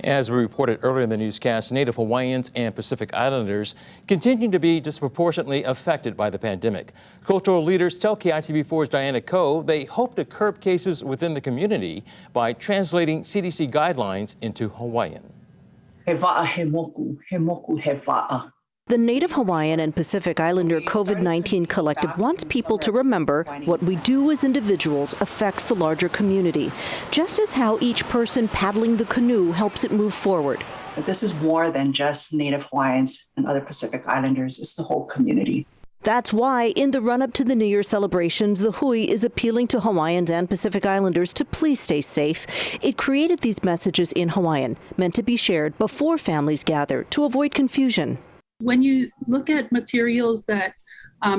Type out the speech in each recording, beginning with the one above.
As we reported earlier in the newscast, Native Hawaiians and Pacific Islanders continue to be disproportionately affected by the pandemic. Cultural leaders tell KITV4's Diana Ko they hope to curb cases within the community by translating CDC guidelines into Hawaiian. He wa'a he moku, he moku he wa'a. The Native Hawaiian and Pacific Islander COVID-19 Collective wants people to remember what we do as individuals affects the larger community, just as how each person paddling the canoe helps it move forward. But this is more than just Native Hawaiians and other Pacific Islanders, it's the whole community. That's why, in the run-up to the New Year celebrations, the Hui is appealing to Hawaiians and Pacific Islanders to please stay safe. It created these messages in Hawaiian, meant to be shared before families gather to avoid confusion. When you look at materials that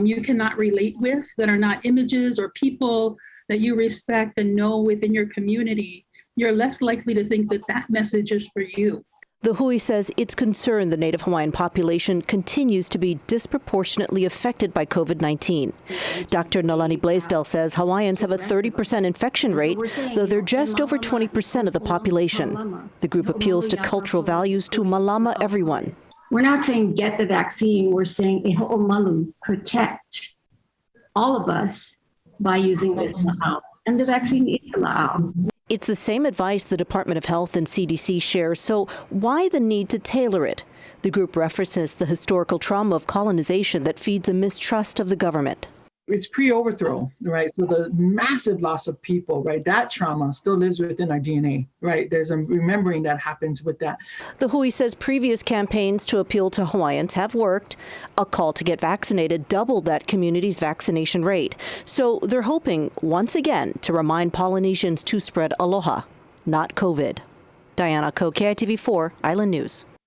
you cannot relate with, that are not images or people that you respect and know within your community, you're less likely to think that that message is for you. The Hui says it's concerned the Native Hawaiian population continues to be disproportionately affected by COVID-19. Dr. Nalani Blaisdell says Hawaiians have a 30% infection rate, though they're just over 20% of the population. The group appeals to cultural values to malama everyone. We're not saying get the vaccine, we're saying e ho'omalu, protect all of us by using this la'au. And the vaccine is la'au. It's the same advice the Department of Health and CDC share, so why the need to tailor it? The group references the historical trauma of colonization that feeds a mistrust of the government. It's pre-overthrow, right? So the massive loss of people, right? That trauma still lives within our DNA, right? There's a remembering that happens with that. The Hui says previous campaigns to appeal to Hawaiians have worked. A call to get vaccinated doubled that community's vaccination rate. So they're hoping, once again, to remind Polynesians to spread aloha, not COVID. Diana Ko, KITV4, Island News.